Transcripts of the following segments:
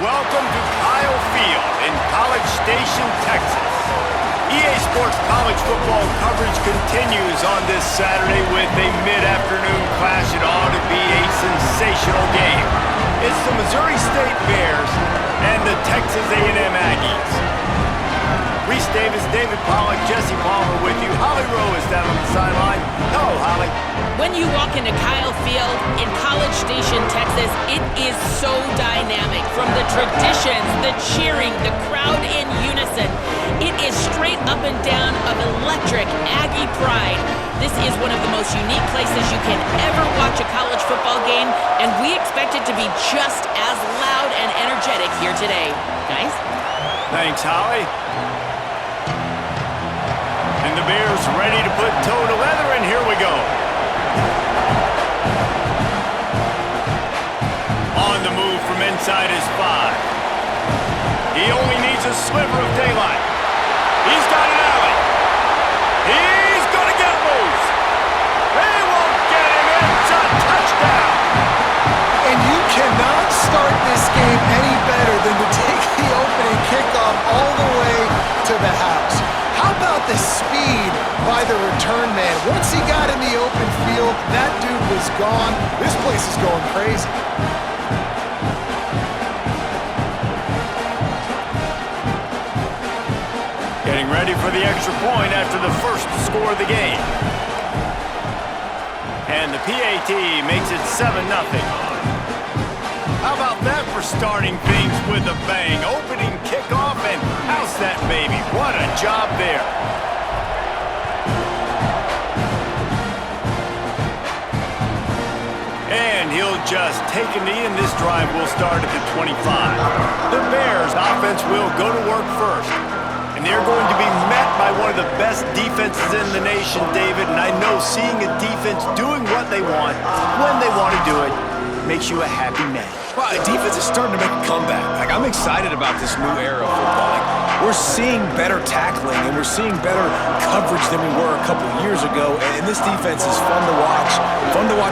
Welcome to Kyle Field in College Station, Texas. EA Sports college football coverage continues on this Saturday with a mid-afternoon clash. It ought to be a sensational game. It's the Missouri State Bears and the Texas A&M Aggies. Reese Davis, David Pollack, Jesse Palmer with you. Holly Rowe is down on the sideline. Hello, Holly. When you walk into Kyle Field in College Station, Texas, it is so dynamic. From the traditions, the cheering, the crowd in unison, it is straight up and down of electric Aggie pride. This is one of the most unique places you can ever watch a college football game, and we expect it to be just as loud and energetic here today. Guys? Thanks, Holly. And the Bears ready to put toe to leather, and here we go. On the move from inside his 5. He only needs a sliver of daylight. He's got an alley. He's going to get loose. They won't get him. It's a touchdown. And you cannot start this game any better than to take the opening kickoff all the way to the house. How about the speed by the return man? Once he got in the open field, that dude was gone. This place is going crazy. Getting ready for the extra point after the first score of the game. And the PAT makes it 7-0. How about that for starting things with a bang? Opening kickoff and house that baby. What a job there. And he'll just take a knee, and this drive will start at the 25. The Bears offense will go to work first. And they're going to be met by one of the best defenses in the nation, David. And I know seeing a defense doing what they want, when they want to do it, makes you a happy man. Well, defense is starting to make a comeback. I'm excited about this new era of football. We're seeing better tackling, and we're seeing better coverage than we were a couple years ago. And this defense is fun to watch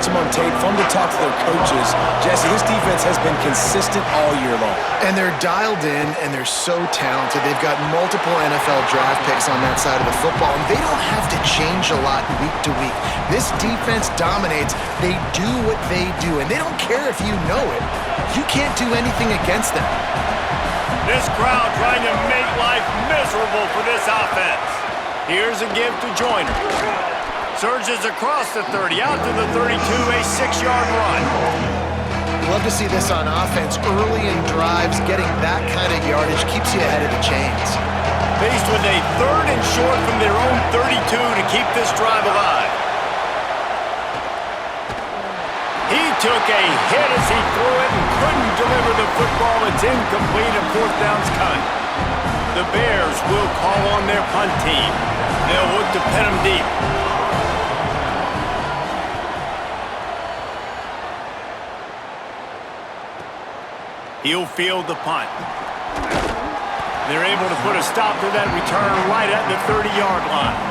them on tape, fun to talk to their coaches. Jesse, this defense has been consistent all year long. And they're dialed in, and they're so talented. They've got multiple NFL draft picks on that side of the football, and they don't have to change a lot week to week. This defense dominates. They do what they do, and they don't care if you know it. You can't do anything against them. This crowd trying to make life miserable for this offense. Here's a give to Joyner. Surges across the 30, out to the 32, a 6-yard run. Love to see this on offense. Early in drives, getting that kind of yardage keeps you ahead of the chains. Faced with a 3rd and short from their own 32 to keep this drive alive. He took a hit as he threw it and couldn't deliver the football. It's incomplete and 4th down's coming. The Bears will call on their punt team. They'll look to pin them deep. He'll field the punt. They're able to put a stop to that return right at the 30-yard line.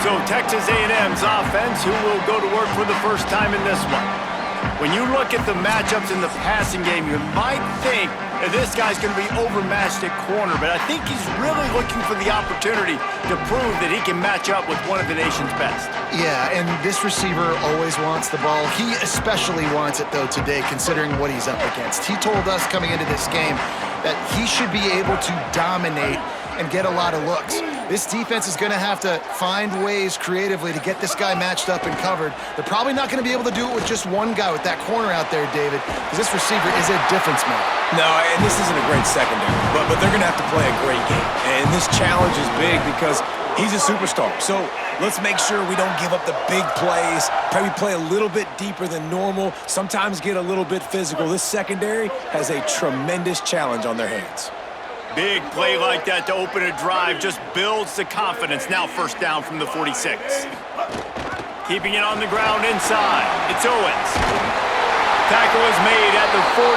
So Texas A&M's offense, who will go to work for the first time in this one. When you look at the matchups in the passing game, you might think that this guy's going to be overmatched at corner, but I think he's really looking for the opportunity to prove that he can match up with one of the nation's best. Yeah, and this receiver always wants the ball. He especially wants it, though, today, considering what he's up against. He told us coming into this game that he should be able to dominate and get a lot of looks. This defense is going to have to find ways creatively to get this guy matched up and covered. They're probably not going to be able to do it with just one guy with that corner out there, David, because this receiver is a difference maker. No, and this isn't a great secondary, but they're going to have to play a great game. And this challenge is big because he's a superstar. So let's make sure we don't give up the big plays, probably play a little bit deeper than normal, sometimes get a little bit physical. This secondary has a tremendous challenge on their hands. Big play like that to open a drive just builds the confidence. Now 1st down from the 46. Keeping it on the ground inside. It's Owens. Tackle was made at the 44,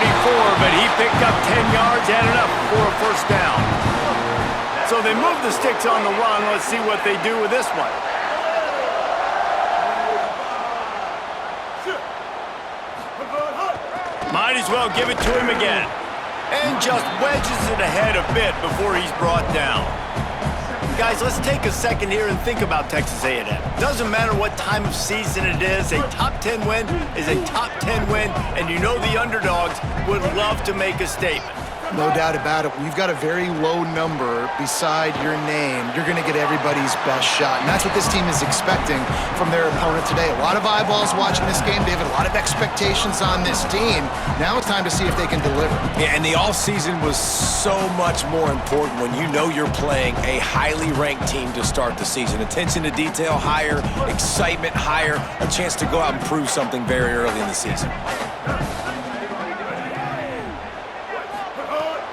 but he picked up 10 yards, had enough for a 1st down. So they move the sticks on the run. Let's see what they do with this one. Might as well give it to him again. And just wedges it ahead a bit before he's brought down. Guys, let's take a second here and think about Texas A&M. Doesn't matter what time of season it is, a top 10 win is a top 10 win, and you know the underdogs would love to make a statement. No doubt about it. When you've got a very low number beside your name, you're going to get everybody's best shot. And that's what this team is expecting from their opponent today. A lot of eyeballs watching this game, David. A lot of expectations on this team. Now it's time to see if they can deliver. Yeah, and the offseason was so much more important when you know you're playing a highly ranked team to start the season. Attention to detail higher, excitement higher, a chance to go out and prove something very early in the season.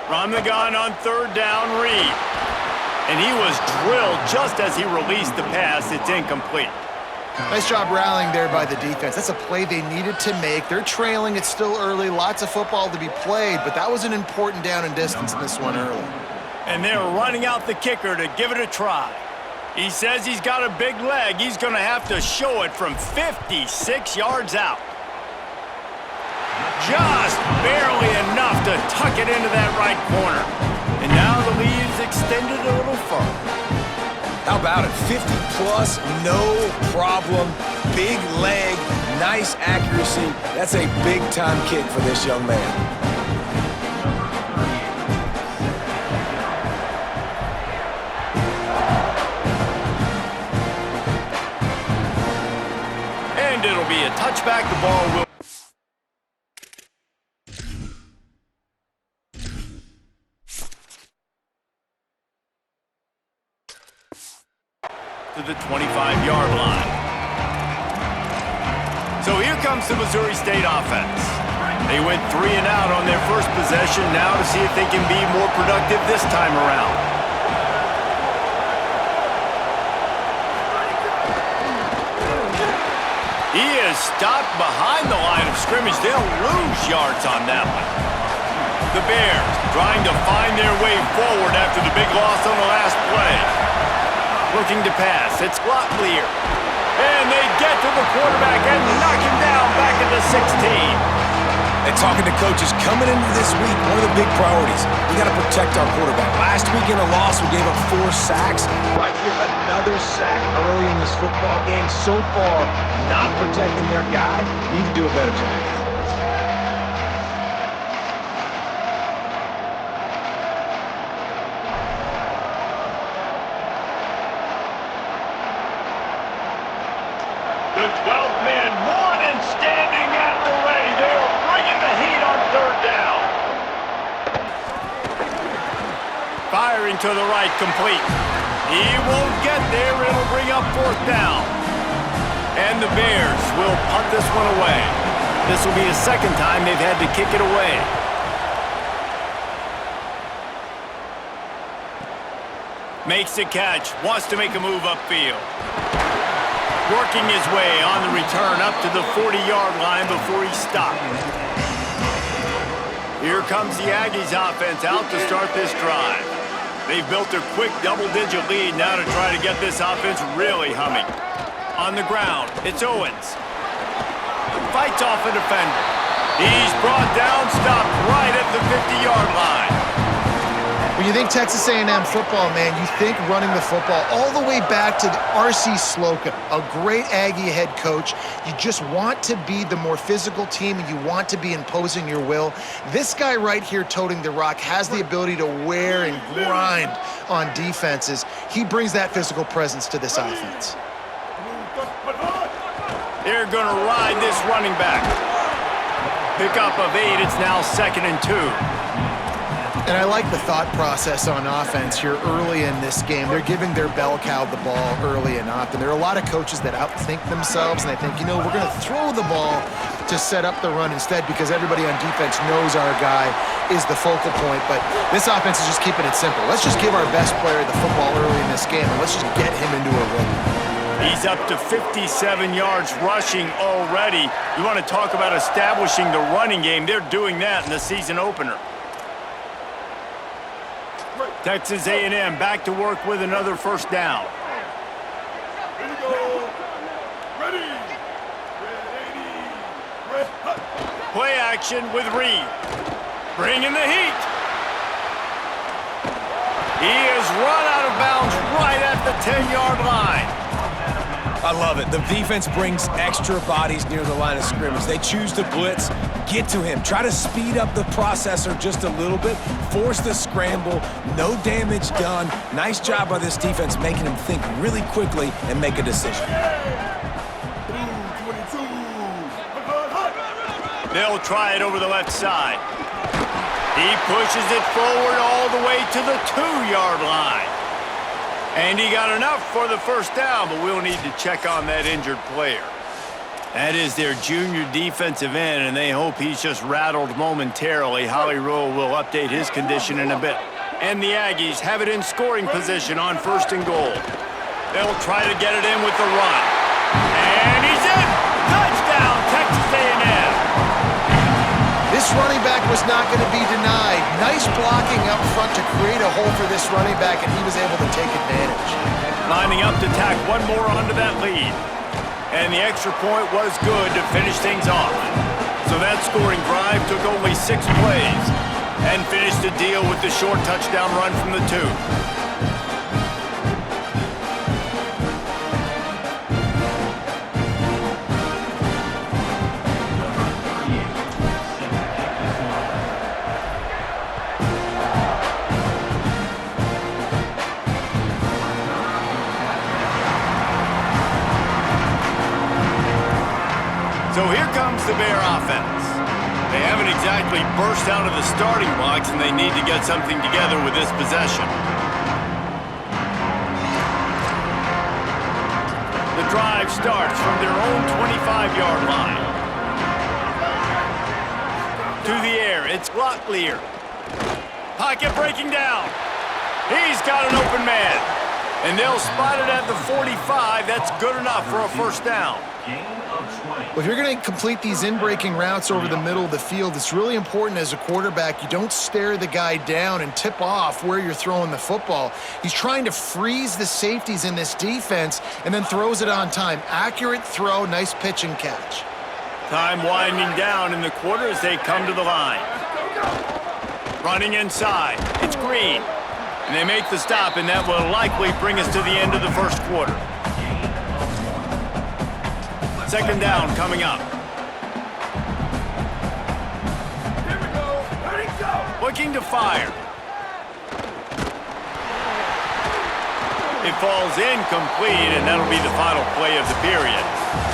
From the gun on third down, Reed. And he was drilled just as he released the pass. It's incomplete. Nice job rallying there by the defense. That's a play they needed to make. They're trailing. It's still early. Lots of football to be played, but that was an important down and distance in this one early. And they're running out the kicker to give it a try. He says he's got a big leg. He's going to have to show it from 56 yards out. Just barely enough to tuck it into that right corner. And now the lead is extended a little further. How about it? 50-plus, no problem. Big leg, nice accuracy. That's a big-time kick for this young man. And it'll be a touchback. The ball will... to the 25-yard line. So here comes the Missouri State offense. They went 3 and out on their first possession, now to see if they can be more productive this time around. He is stopped behind the line of scrimmage. They'll lose yards on that one. The Bears trying to find their way forward after the big loss on the last play. Looking to pass. It's Locklear. And they get to the quarterback and knock him down back at the 16. And talking to coaches coming into this week, one of the big priorities, we got to protect our quarterback. Last week in a loss, we gave up 4 sacks. Right here, another sack early in this football game. So far, not protecting their guy. Need to do a better job. The 12th man, one and standing at the ready. They are bringing the heat on third down. Firing to the right, complete. He won't get there. It'll bring up fourth down. And the Bears will punt this one away. This will be the second time they've had to kick it away. Makes the catch. Wants to make a move upfield. Working his way on the return up to the 40-yard line before he stopped. Here comes the Aggies offense out to start this drive. They've built a quick double-digit lead now to try to get this offense really humming. On the ground, it's Owens. Fights off a defender. He's brought down, stopped right at the 50-yard line. When you think Texas A&M football, man, you think running the football all the way back to the R.C. Slocum, a great Aggie head coach. You just want to be the more physical team, and you want to be imposing your will. This guy right here toting the rock has the ability to wear and grind on defenses. He brings that physical presence to this offense. They're going to ride this running back. Pickup of 8. It's now 2nd and 2. And I like the thought process on offense here early in this game. They're giving their bell cow the ball early and often. There are a lot of coaches that outthink themselves, and they think, you know, we're going to throw the ball to set up the run instead because everybody on defense knows our guy is the focal point. But this offense is just keeping it simple. Let's just give our best player the football early in this game, and let's just get him into a rhythm. He's up to 57 yards rushing already. You want to talk about establishing the running game. They're doing that in the season opener. Texas A&M back to work with another first down. Ready to go. Ready. Ready. Play action with Reed. Bringing the heat. He is run out of bounds right at the 10-yard line. I love it. The defense brings extra bodies near the line of scrimmage. They choose to blitz, get to him, try to speed up the processor just a little bit, force the scramble, no damage done. Nice job by this defense making him think really quickly and make a decision. They'll try it over the left side. He pushes it forward all the way to the 2-yard line. And he got enough for the first down, but we'll need to check on that injured player. That is their junior defensive end, and they hope he's just rattled momentarily. Holly Rowe will update his condition in a bit. And the Aggies have it in scoring position on 1st and goal. They'll try to get it in with the run. And he's in! Touchdown, Texas A&M! This running back was not going to be denied. Nice blocking up front to create a hole for this running back, and he was able to take advantage. Lining up to tack one more onto that lead. And the extra point was good to finish things off. So that scoring drive took only 6 plays and finished the deal with the short touchdown run from the 2. So here comes the Bear offense. They haven't exactly burst out of the starting blocks, and they need to get something together with this possession. The drive starts from their own 25-yard line. To the air, it's Locklear. Pocket breaking down. He's got an open man. And they'll spot it at the 45. That's good enough for a first down. Well, if you're going to complete these in-breaking routes over the middle of the field, it's really important as a quarterback you don't stare the guy down and tip off where you're throwing the football. He's trying to freeze the safeties in this defense and then throws it on time. Accurate throw, nice pitch and catch. Time winding down in the quarter as they come to the line. Running inside, it's Green. And they make the stop, and that will likely bring us to the end of the first quarter. Second down coming up. Here we go. Ready, go. Looking to fire. It falls incomplete, and that'll be the final play of the period.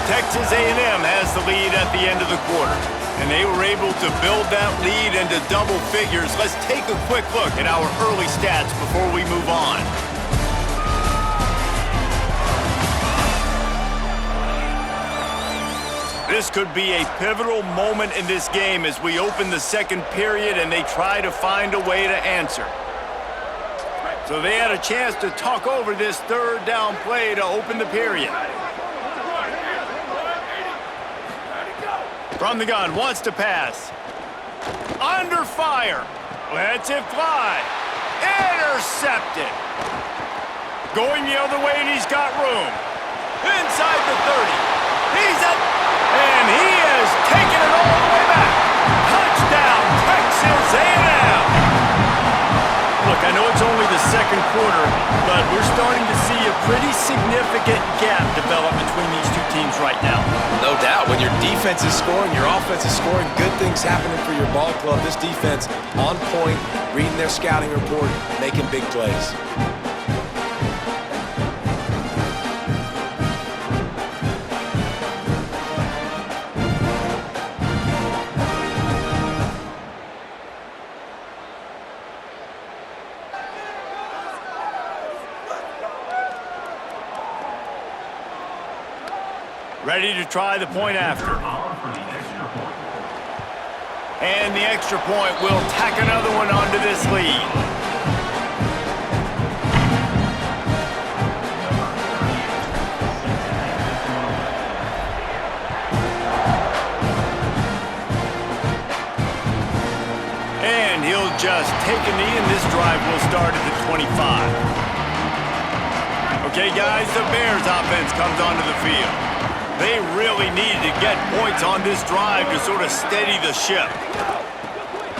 Texas A&M has the lead at the end of the quarter, and they were able to build that lead into double figures. Let's take a quick look at our early stats before we move on. This could be a pivotal moment in this game as we open the second period and they try to find a way to answer. So they had a chance to talk over this third down play to open the period. From the gun, wants to pass. Under fire. Lets it fly. Intercepted. Going the other way, and he's got room. Inside the 30. He's up. And he has taken it all the way back. Touchdown, Texas A&M. Look, I know it's only the second quarter, but we're starting to see a pretty significant gap develop between these two teams right now. No doubt. When your defense is scoring, your offense is scoring, good things happening for your ball club. This defense on point, reading their scouting report, making big plays. Ready to try the point after. And the extra point will tack another one onto this lead. And he'll just take a knee, and this drive will start at the 25. Okay, guys, the Bears offense comes onto the field. They really needed to get points on this drive to sort of steady the ship.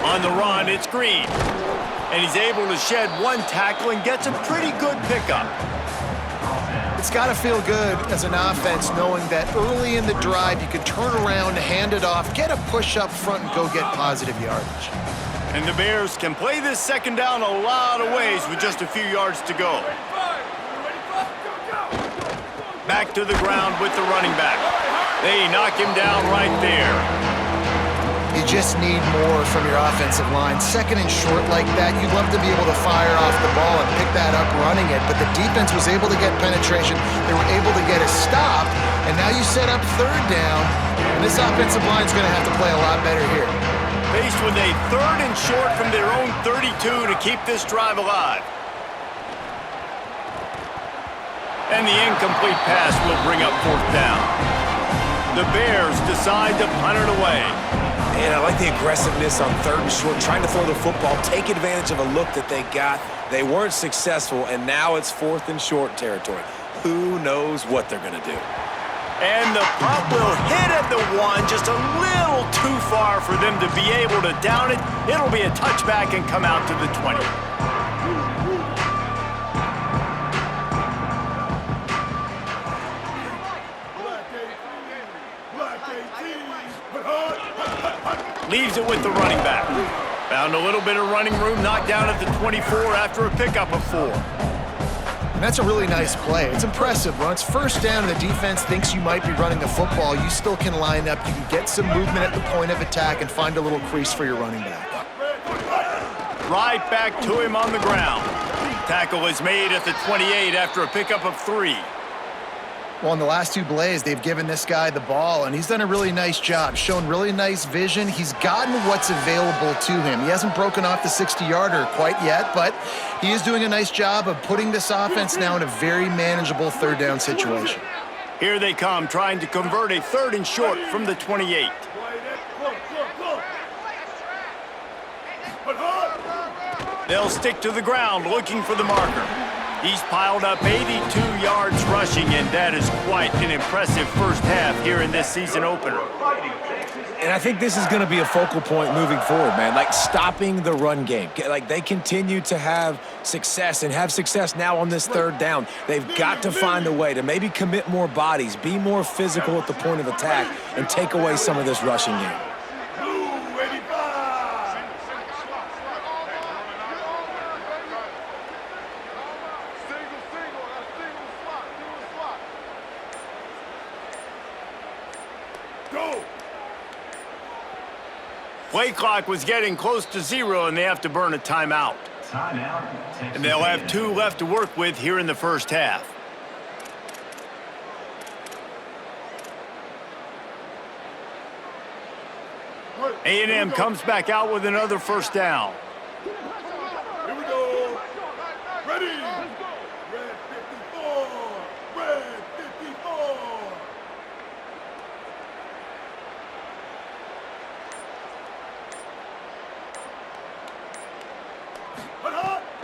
On the run, it's Green. And he's able to shed one tackle and gets a pretty good pickup. It's got to feel good as an offense knowing that early in the drive you can turn around, hand it off, get a push up front, and go get positive yardage. And the Bears can play this second down a lot of ways with just a few yards to go. Back to the ground with the running back. They knock him down right there. You just need more from your offensive line. Second and short like that, you'd love to be able to fire off the ball and pick that up running it, but the defense was able to get penetration. They were able to get a stop, and now you set up third down, and this offensive line's going to have to play a lot better here. Faced with a third and short from their own 32 to keep this drive alive. And the incomplete pass will bring up fourth down. The Bears decide to punt it away. And I like the aggressiveness on third and short, trying to throw the football, take advantage of a look that they got. They weren't successful, and now it's fourth and short territory. Who knows what they're going to do? And the punt will hit at the one, just a little too far for them to be able to down it. It'll be a touchback and come out to the 20. Leaves it with the running back. Found a little bit of running room, knocked down at the 24 after a pickup of 4. And that's a really nice play. It's impressive. When it's first down and the defense thinks you might be running the football, you still can line up. You can get some movement at the point of attack and find a little crease for your running back. Right back to him on the ground. Tackle is made at the 28 after a pickup of 3. Well, in the last 2 plays, they've given this guy the ball, and he's done a really nice job, shown really nice vision. He's gotten what's available to him. He hasn't broken off the 60-yarder quite yet, but he is doing a nice job of putting this offense now in a very manageable third down situation. Here they come, trying to convert a third and short from the 28. They'll stick to the ground, looking for the marker. He's piled up 82 yards rushing, and that is quite an impressive first half here in this season opener. And I think this is going to be a focal point moving forward, man. Like, stopping the run game. Like, they continue to have success and have success now on this third down. They've got to find a way to maybe commit more bodies, be more physical at the point of attack, and take away some of this rushing game. Play clock was getting close to 0, and they have to burn a timeout. And they'll have 2 left to work with here in the first half. A&M comes back out with another first down. Here we go. Ready. Red 54. Red 54.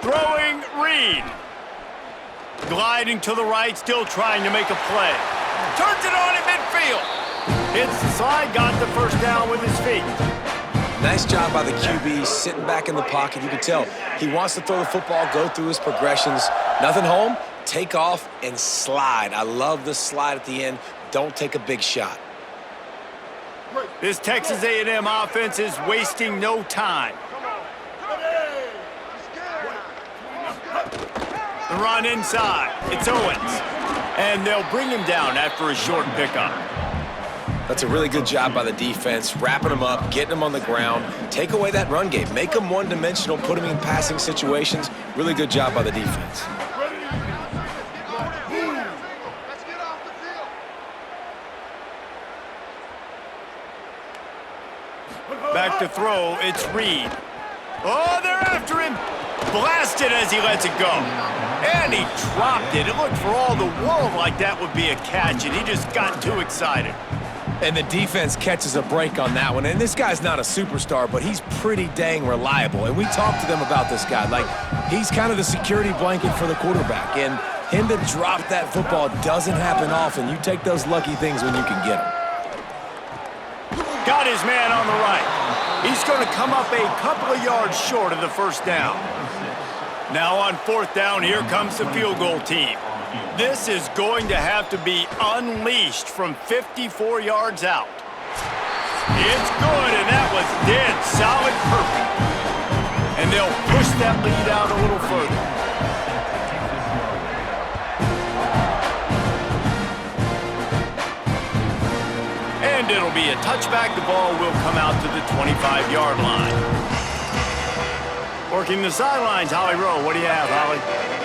Throwing Reed. Gliding to the right, still trying to make a play. Turns it on in midfield. Hits the slide, got the first down with his feet. Nice job by the QB, sitting back in the pocket. You can tell he wants to throw the football, go through his progressions. Nothing home, take off, and slide. I love the slide at the end. Don't take a big shot. This Texas A&M offense is wasting no time. The run inside. It's Owens. And they'll bring him down after a short pickup. That's a really good job by the defense, wrapping them up, getting them on the ground. Take away that run game. Make them one-dimensional, put them in passing situations. Really good job by the defense. Back to throw, it's Reed. Oh, they're after him. Blasted as he lets it go. And he dropped it. It looked for all the world like that would be a catch, and he just got too excited. And the defense catches a break on that one. And this guy's not a superstar, but he's pretty dang reliable. And we talked to them about this guy. Like, he's kind of the security blanket for the quarterback. And Him to drop that football doesn't happen often. You take those lucky things when you can get them. Got his man on the right. He's going to come up a couple of yards short of the first down. Now on fourth down, here comes the field goal team. This is going to have to be unleashed from 54 yards out. It's good, and that was dead solid perfect. And they'll push that lead out a little further. And it'll be a touchback. The ball will come out to the 25-yard line. Working the sidelines, Holly Rowe. What do you have, Holly?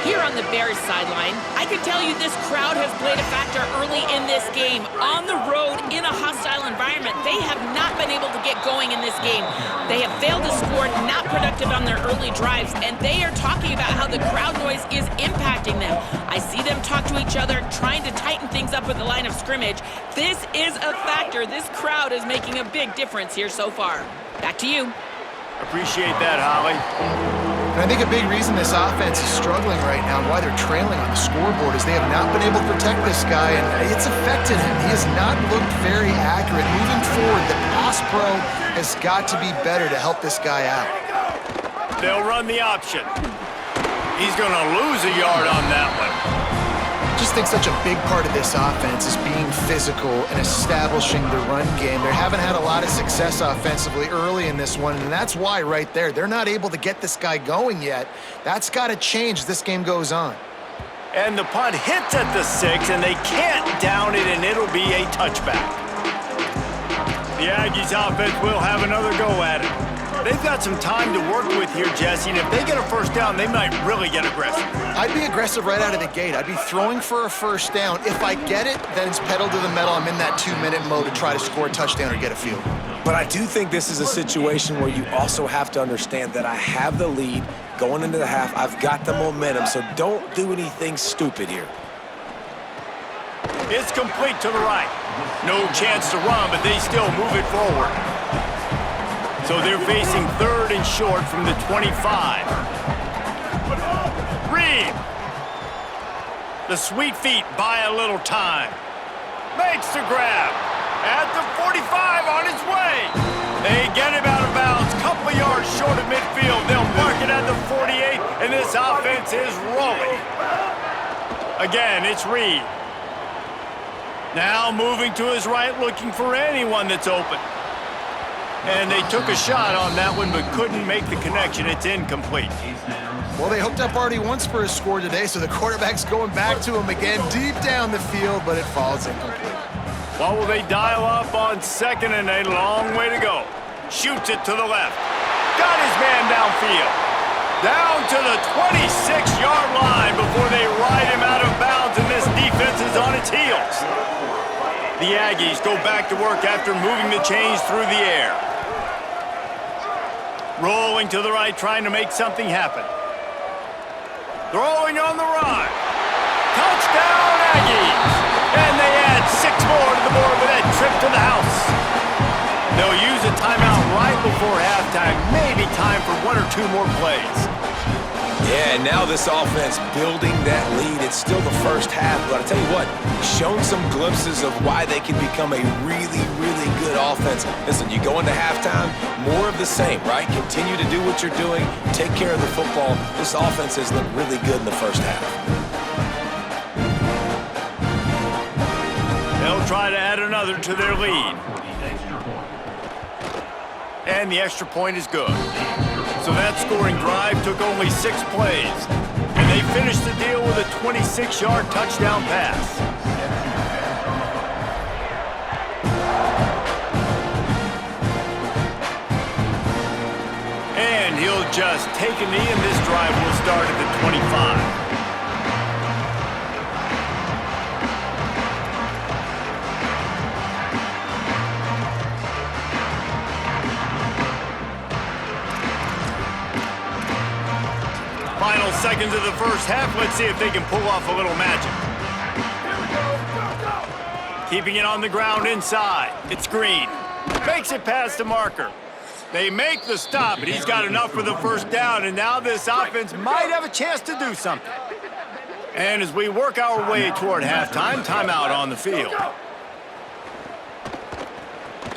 Here on the Bears sideline, I can tell you this crowd has played a factor early in this game. On the road, in a hostile environment, they have not been able to get going in this game. They have failed to score, not productive on their early drives, and they are talking about how the crowd noise is impacting them. I see them talk to each other, trying to tighten things up at the line of scrimmage. This is a factor. This crowd is making a big difference here so far. Back to you. Appreciate that, Holly. And I think a big reason this offense is struggling right now and why they're trailing on the scoreboard is they have not been able to protect this guy, and it's affected him. He has not looked very accurate. Moving forward, the pass pro has got to be better to help this guy out. They'll run the option. He's going to lose a yard on that one. I just think such a big part of this offense is being physical and establishing the run game. They haven't had a lot of success offensively early in this one, and that's why right there, they're not able to get this guy going yet. That's got to change as this game goes on. And the punt hits at the 6, and they can't down it, and it'll be a touchback. The Aggies offense will have another go at it. They've got some time to work with here, Jesse, and if they get a first down, they might really get aggressive. I'd be aggressive right out of the gate. I'd be throwing for a first down. If I get it, then it's pedal to the metal. I'm in that 2-minute mode to try to score a touchdown or get a field. But I do think this is a situation where you also have to understand that I have the lead going into the half. I've got the momentum, so don't do anything stupid here. It's complete to the right. No chance to run, but they still move it forward. So they're facing third and short from the 25. Reed. The sweet feet buy a little time. Makes the grab. At the 45 on his way. They get him out of bounds. Couple of yards short of midfield. They'll mark it at the 48, and this offense is rolling. Again, it's Reed. Now moving to his right, looking for anyone that's open. And they took a shot on that one, but couldn't make the connection. It's incomplete. Well, they hooked up already once for a score today, so the quarterback's going back to him again deep down the field, but it falls incomplete. What will they dial up on second and a long way to go? Shoots it to the left. Got his man downfield. Down to the 26-yard line before they ride him out of bounds, and this defense is on its heels. The Aggies go back to work after moving the chains through the air. Rolling to the right, trying to make something happen. Throwing on the run. Touchdown, Aggies! And they add 6 more to the board with that trip to the house. They'll use a timeout right before halftime. Maybe time for 1 or 2 more plays. Yeah, now this offense building that lead. It's still the first half, but I tell you what, shown some glimpses of why they can become a really, really good offense. Listen, you go into halftime, more of the same, right? Continue to do what you're doing, take care of the football. This offense has looked really good in the first half. They'll try to add another to their lead. And the extra point is good. So that scoring drive took only 6 plays. And they finished the deal with a 26-yard touchdown pass. And he'll just take a knee, and this drive will start at the 25. Final seconds of the first half. Let's see if they can pull off a little magic. Keeping it on the ground inside. It's Green. Makes it past the marker. They make the stop, but he's got enough for the first down, and now this offense might have a chance to do something. And as we work our way toward halftime, timeout on the field.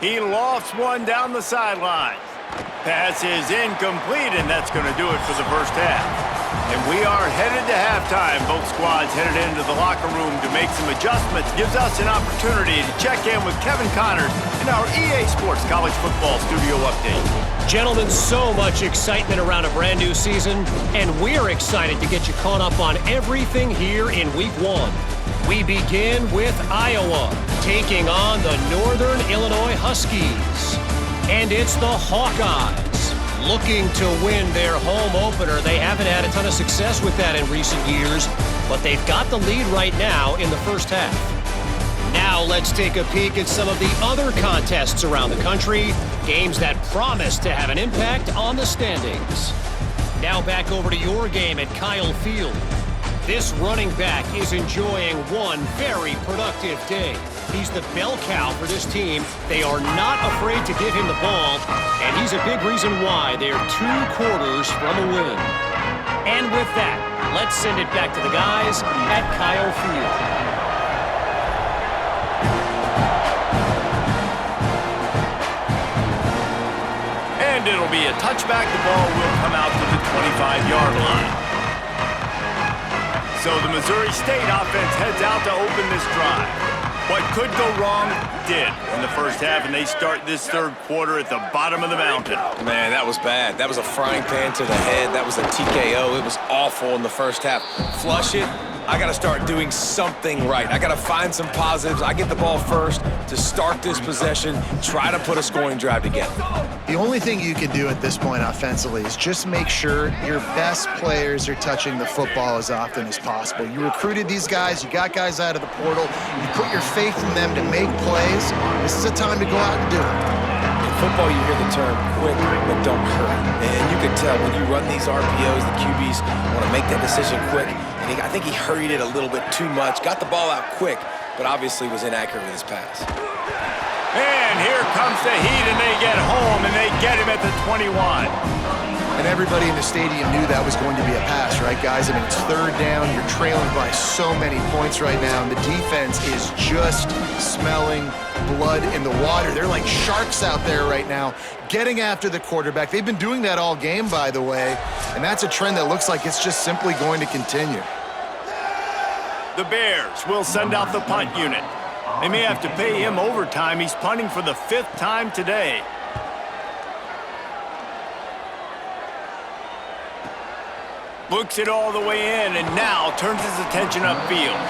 He lofts one down the sideline. Pass is incomplete, and that's going to do it for the first half. And we are headed to halftime. Both squads headed into the locker room to make some adjustments. Gives us an opportunity to check in with Kevin Connors in our EA Sports College Football Studio Update. Gentlemen, so much excitement around a brand new season, and we're excited to get you caught up on everything here in Week 1. We begin with Iowa, taking on the Northern Illinois Huskies. And it's the Hawkeyes, looking to win their home opener. They haven't had a ton of success with that in recent years, but they've got the lead right now in the first half. Now let's take a peek at some of the other contests around the country, games that promise to have an impact on the standings. Now back over to your game at Kyle Field. This running back is enjoying one very productive day. He's the bell cow for this team. They are not afraid to give him the ball, and he's a big reason why they're 2 quarters from a win. And with that, let's send it back to the guys at Kyle Field. And it'll be a touchback. The ball will come out to the 25-yard line. So the Missouri State offense heads out to open this drive. What could go wrong did in the first half, and they start this third quarter at the bottom of the mountain. Man, that was bad. That was a frying pan to the head. That was a TKO. It was awful in the first half. Flush it. I got to start doing something right. I got to find some positives. I get the ball first to start this possession, try to put a scoring drive together. The only thing you can do at this point offensively is just make sure your best players are touching the football as often as possible. You recruited these guys. You got guys out of the portal. You put your faith in them to make plays. This is a time to go out and do it. In football, you hear the term quick but don't hurry. And you can tell when you run these RPOs, the QBs want to make that decision quick. And I think he hurried it a little bit too much, got the ball out quick, but obviously was inaccurate with his pass. And here comes the heat, and they get home, and they get him at the 21. And everybody in the stadium knew that was going to be a pass, right, guys? I mean, it's third down. You're trailing by so many points right now, and the defense is just smelling blood in the water. They're like sharks out there right now, getting after the quarterback. They've been doing that all game, by the way, and that's a trend that looks like it's just simply going to continue. The Bears will send out the punt unit. They may have to pay him overtime. He's punting for the 5th time today. Looks it all the way in, and now turns his attention upfield.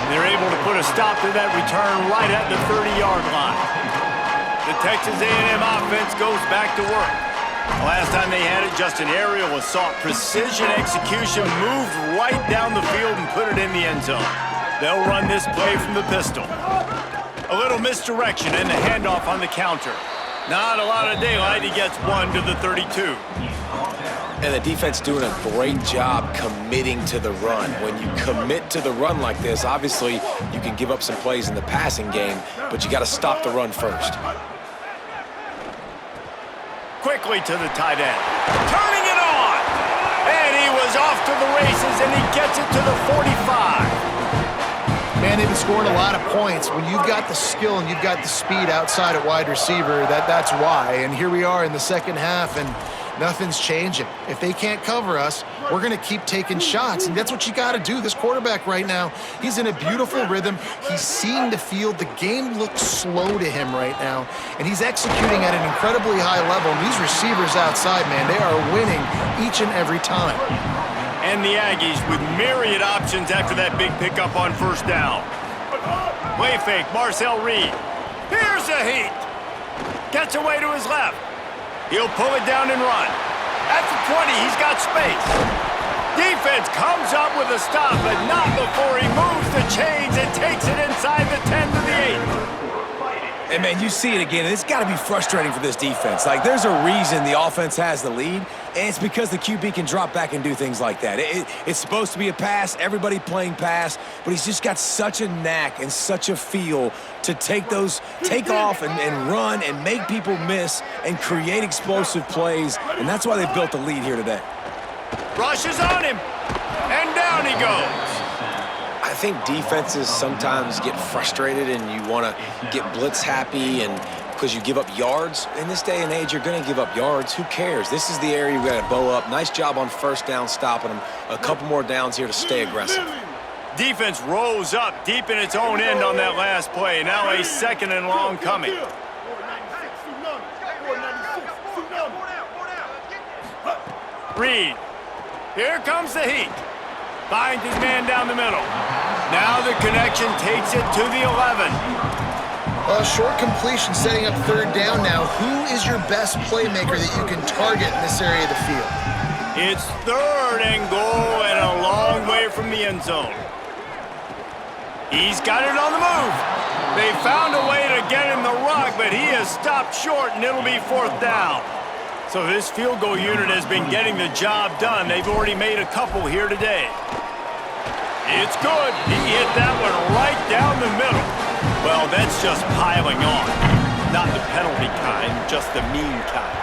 They're able to put a stop to that return right at the 30-yard line. The Texas A&M offense goes back to work. Last time they had it, just an aerial assault. Precision execution, moved right down the field and put it in the end zone. They'll run this play from the pistol. A little misdirection and the handoff on the counter. Not a lot of daylight. He gets one to the 32. And the defense doing a great job committing to the run. When you commit to the run like this, obviously you can give up some plays in the passing game, but you got to stop the run first. Quickly to the tight end. Turning it on! And he was off to the races, and he gets it to the 45. Man, they've been scoring a lot of points. When you've got the skill and you've got the speed outside at wide receiver, that's why. And here we are in the second half, and nothing's changing. If they can't cover us, we're going to keep taking shots, and that's what you got to do. This quarterback right now, he's in a beautiful rhythm. He's seeing the field. The game looks slow to him right now, and he's executing at an incredibly high level. And these receivers outside, man, they are winning each and every time. And the Aggies with myriad options after that big pickup on first down. Play fake, Marcel Reed. Here's the heat. Gets away to his left. He'll pull it down and run. At the 20, he's got space. Defense comes up with a stop, but not before he moves the chains and takes it inside the 10 to the 8. And, man, you see it again, and it's got to be frustrating for this defense. Like, there's a reason the offense has the lead, and it's because the QB can drop back and do things like that. It's supposed to be a pass, everybody playing pass, but he's just got such a knack and such a feel to take off and run and make people miss and create explosive plays, and that's why they've built the lead here today. Rush is on him, and down he goes. think defenses sometimes get frustrated and you want to get blitz happy and because you give up yards. In this day and age, you're going to give up yards. Who cares? This is the area we got to bow up. Nice job on first down stopping them. A couple more downs here to stay aggressive. Defense rose up deep in its own end on that last play. Now a 2nd and long coming. Reed. Here comes the heat. Finds his man down the middle. Now the connection takes it to the 11. A short completion setting up 3rd down now. Who is your best playmaker that you can target in this area of the field? It's 3rd and goal and a long way from the end zone. He's got it on the move. They found a way to get him the rug, but he has stopped short, and it'll be 4th down. So this field goal unit has been getting the job done. They've already made a couple here today. It's good. He hit that one right down the middle. Well, that's just piling on. Not the penalty kind, just the mean kind.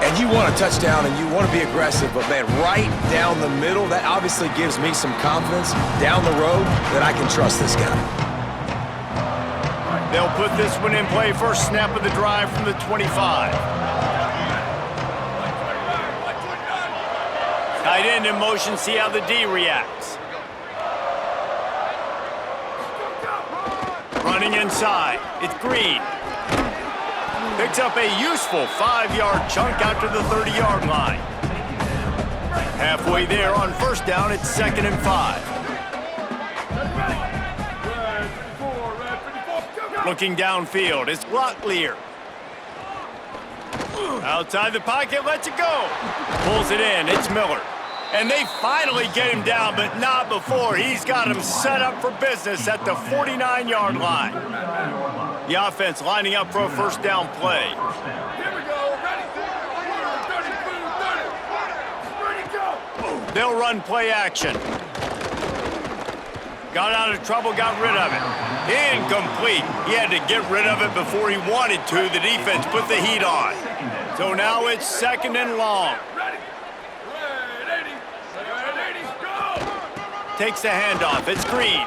And you want a touchdown and you want to be aggressive, but man, right down the middle, that obviously gives me some confidence down the road that I can trust this guy. They'll put this one in play. First snap of the drive from the 25. Tight end in motion, see how the D reacts. Running inside, it's Green. Picks up a useful 5-yard chunk out to the 30-yard line. Halfway there on first down, it's 2nd and 5. Looking downfield, it's Locklear. Outside the pocket, lets it go. Pulls it in, it's Miller. And they finally get him down, but not before. He's got him set up for business at the 49-yard line. The offense lining up for a first down play. Here we go. Ready, go. They'll run play action. Got out of trouble, got rid of it. Incomplete. He had to get rid of it before he wanted to. The defense put the heat on. So now it's 2nd and long. Takes the handoff. It's Green.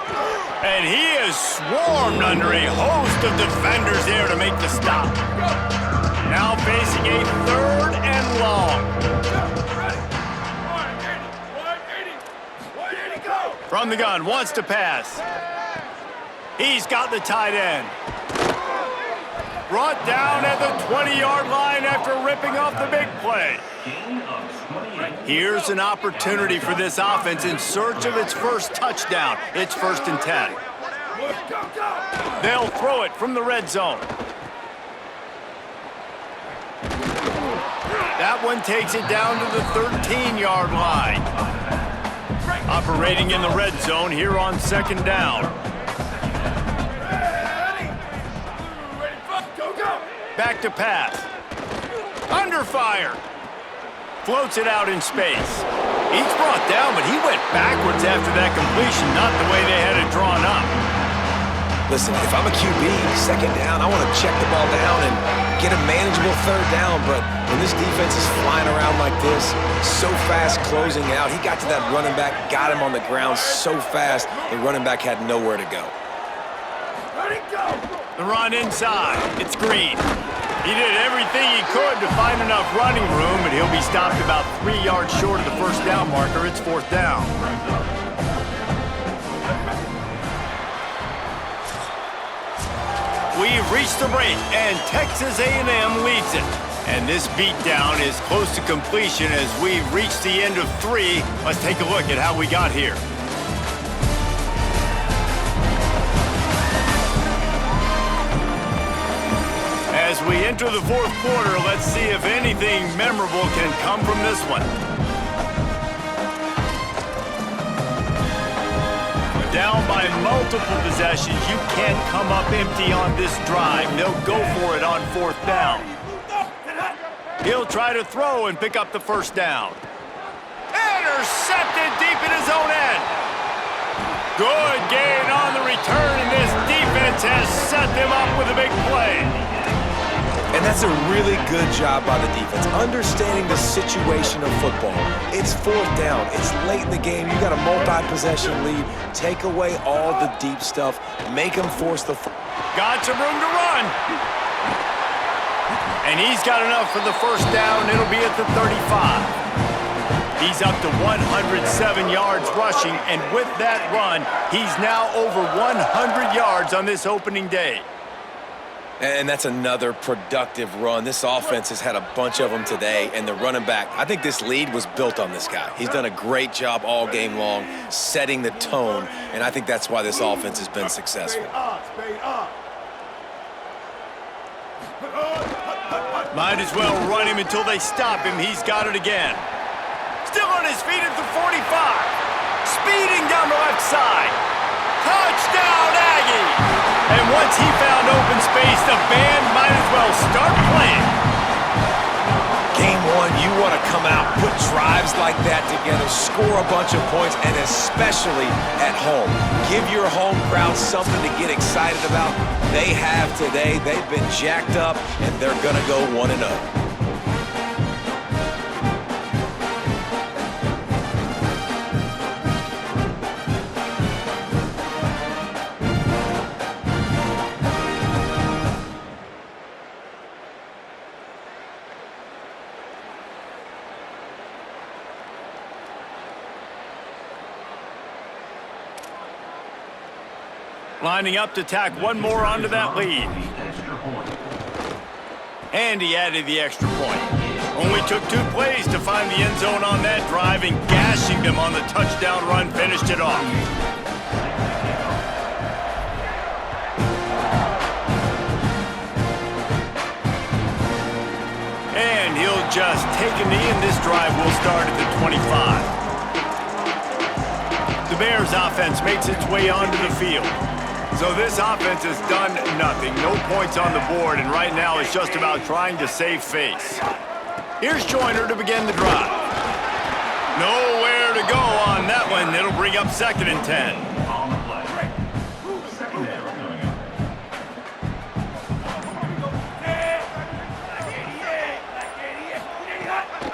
And he is swarmed under a host of defenders there to make the stop. Now facing a 3rd and long. From the gun, wants to pass. He's got the tight end. Brought down at the 20-yard line after ripping off the big play. Here's an opportunity for this offense in search of its first touchdown. It's 1st and 10. They'll throw it from the red zone. That one takes it down to the 13-yard line. Operating in the red zone here on 2nd down. Back to pass. Under fire. Floats it out in space. He's brought down, but he went backwards after that completion, not the way they had it drawn up. Listen, if I'm a QB, 2nd down, I want to check the ball down and get a manageable 3rd down, but when this defense is flying around like this, so fast closing out, he got to that running back, got him on the ground so fast, the running back had nowhere to go. The run inside. It's Green. He did everything he could to find enough running room, but he'll be stopped about 3 yards short of the first down marker. It's 4th down. We've reached the break, and Texas A&M leads it. And this beatdown is close to completion as we've reached the end of 3. Let's take a look at how we got here. As we enter the 4th quarter, let's see if anything memorable can come from this one. Down by multiple possessions, you can't come up empty on this drive. They'll go for it on 4th down. He'll try to throw and pick up the first down. Intercepted deep in his own end. Good gain on the return, and this defense has set them up with a big play. And that's a really good job by the defense, understanding the situation of football. It's fourth down. It's late in the game. You got a multi-possession lead. Take away all the deep stuff. Make them force the... Got some room to run. And he's got enough for the first down. It'll be at the 35. He's up to 107 yards rushing, and with that run, he's now over 100 yards on this opening day. And that's another productive run. This offense has had a bunch of them today, and the running back, I think this lead was built on this guy. He's done a great job all game long, setting the tone, and I think that's why this offense has been successful. Might as well run him until they stop him. He's got it again. Still on his feet at the 45. Speeding down the left side. Touchdown, Aggie! And once he found open space, the band might as well start playing. Game one, you want to come out, put drives like that together, score a bunch of points, and especially at home. Give your home crowd something to get excited about. They have today. They've been jacked up, and they're going to go 1-0. Lining up to tack one more onto that lead. And he added the extra point. Only took 2 plays to find the end zone on that drive, and gashing them on the touchdown run finished it off. And he'll just take a knee, and this drive will start at the 25. The Bears offense makes its way onto the field. So this offense has done nothing. No points on the board, and right now it's just about trying to save face. Here's Joyner to begin the drive. Nowhere to go on that one. It'll bring up 2nd and 10.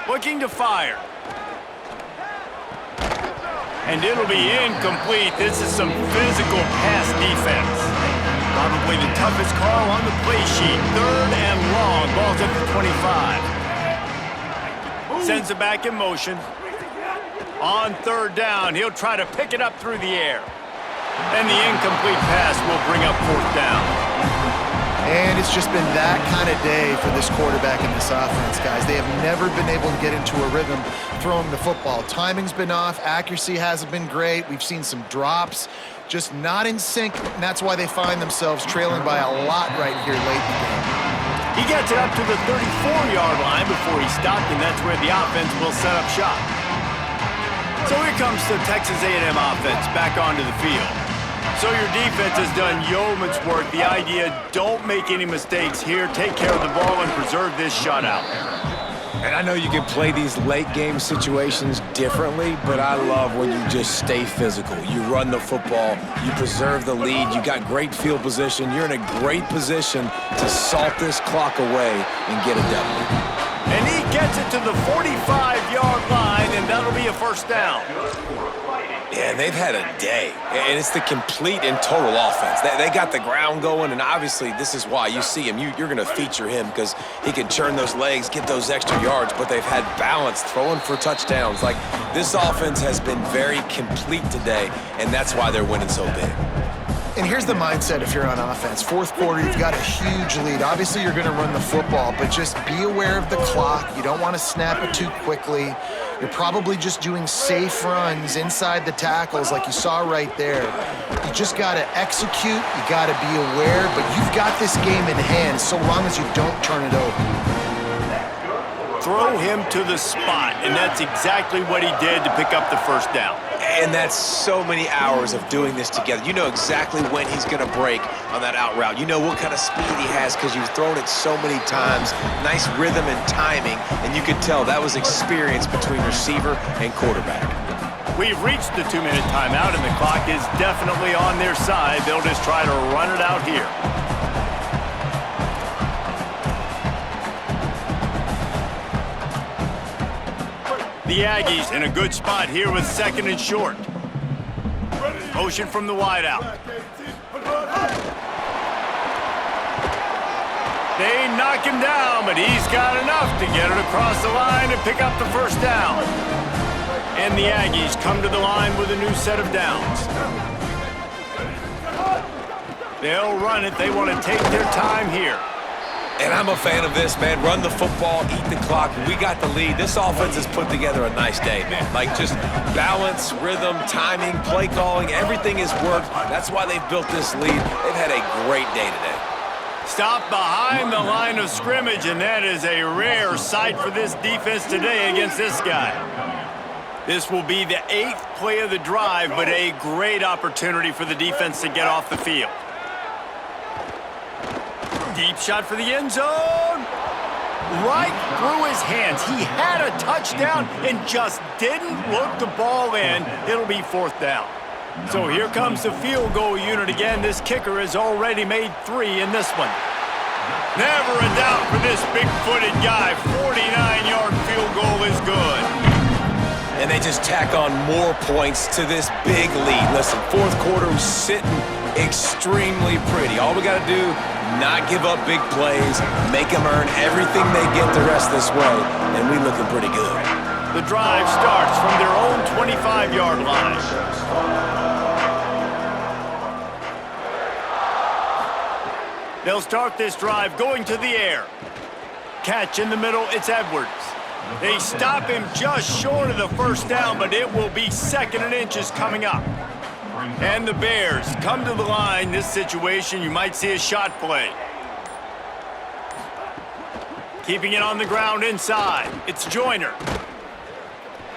Looking to fire. And it'll be incomplete. This is some physical pass defense. Probably the toughest call on the play sheet. 3rd and long. Ball's at the 25. Sends it back in motion. On 3rd down, he'll try to pick it up through the air. And the incomplete pass will bring up 4th down. And it's just been that kind of day for this quarterback and this offense, guys. They have never been able to get into a rhythm throwing the football. Timing's been off. Accuracy hasn't been great. We've seen some drops, just not in sync, and that's why they find themselves trailing by a lot right here late in the game. He gets it up to the 34-yard line before he stopped, and that's where the offense will set up shop. So here comes the Texas A&M offense back onto the field. So your defense has done yeoman's work. The idea, don't make any mistakes here. Take care of the ball and preserve this shutout. And I know you can play these late game situations differently, but I love when you just stay physical. You run the football, you preserve the lead, you got great field position. You're in a great position to salt this clock away and get a W. And he gets it to the 45-yard line, and that'll be a 1st down. Yeah, they've had a day, and it's the complete and total offense. They got the ground going, and obviously this is why you see him. You're going to feature him because he can churn those legs, get those extra yards, but they've had balance, throwing for touchdowns. Like, this offense has been very complete today, and that's why they're winning so big. And here's the mindset if you're on offense. 4th quarter, you've got a huge lead. Obviously, you're going to run the football, but just be aware of the clock. You don't want to snap it too quickly. You're probably just doing safe runs inside the tackles like you saw right there. You just got to execute. You got to be aware, but you've got this game in hand so long as you don't turn it over. Throw him to the spot, and that's exactly what he did to pick up the 1st down. And that's so many hours of doing this together. You know exactly when he's going to break on that out route. You know what kind of speed he has because you've thrown it so many times. Nice rhythm and timing, and you could tell that was experience between receiver and quarterback. We've reached the 2-minute timeout, and the clock is definitely on their side. They'll just try to run it out here. The Aggies in a good spot here with 2nd and short. Motion from the wideout. They knock him down, but he's got enough to get it across the line and pick up the first down. And the Aggies come to the line with a new set of downs. They'll run it. They want to take their time here. And I'm a fan of this, man. Run the football, eat the clock. We got the lead. This offense has put together a nice day, man. Like, just balance, rhythm, timing, play calling, everything has worked. That's why they've built this lead. They've had a great day today. Stop behind the line of scrimmage, and that is a rare sight for this defense today against this guy. This will be the 8th play of the drive, but a great opportunity for the defense to get off the field. Deep shot for the end zone. Right through his hands. He had a touchdown and just didn't look the ball in. It'll be 4th down. So here comes the field goal unit again. This kicker has already made 3 in this one. Never a doubt for this big-footed guy. 49-yard field goal is good. And they just tack on more points to this big lead. Listen, 4th quarter was sitting extremely pretty. All we got to do, not give up big plays, make them earn everything they get the rest this way, and we looking pretty good. The drive starts from their own 25-yard line. They'll start this drive going to the air. Catch in the middle, it's Edwards. They stop him just short of the first down, but it will be 2nd and inches coming up. And the Bears come to the line. This situation, you might see a shot play. Keeping it on the ground inside. It's Joyner.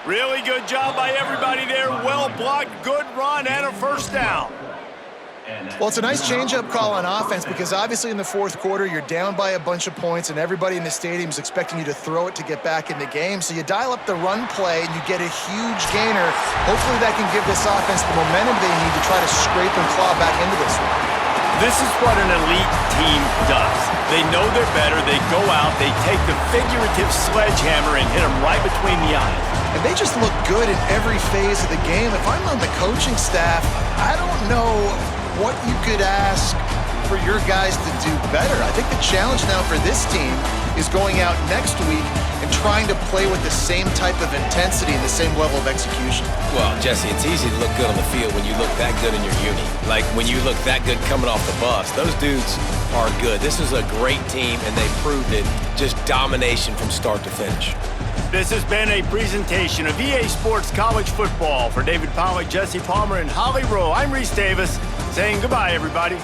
Really good job by everybody there. Well blocked, good run, and a first down. Well, it's a nice change-up call on offense because obviously in the 4th quarter, you're down by a bunch of points and everybody in the stadium is expecting you to throw it to get back in the game. So you dial up the run play and you get a huge gainer. Hopefully that can give this offense the momentum they need to try to scrape and claw back into this one. This is what an elite team does. They know they're better. They go out, they take the figurative sledgehammer and hit them right between the eyes. And they just look good in every phase of the game. If I'm on the coaching staff, I don't know what you could ask for your guys to do better. I think the challenge now for this team is going out next week and trying to play with the same type of intensity and the same level of execution. Well, Jesse, it's easy to look good on the field when you look that good in your uni. Like when you look that good coming off the bus. Those dudes are good. This is a great team, and they proved it. Just domination from start to finish. This has been a presentation of EA Sports College Football. For David Pollack, Jesse Palmer, and Holly Rowe, I'm Reese Davis saying goodbye, everybody.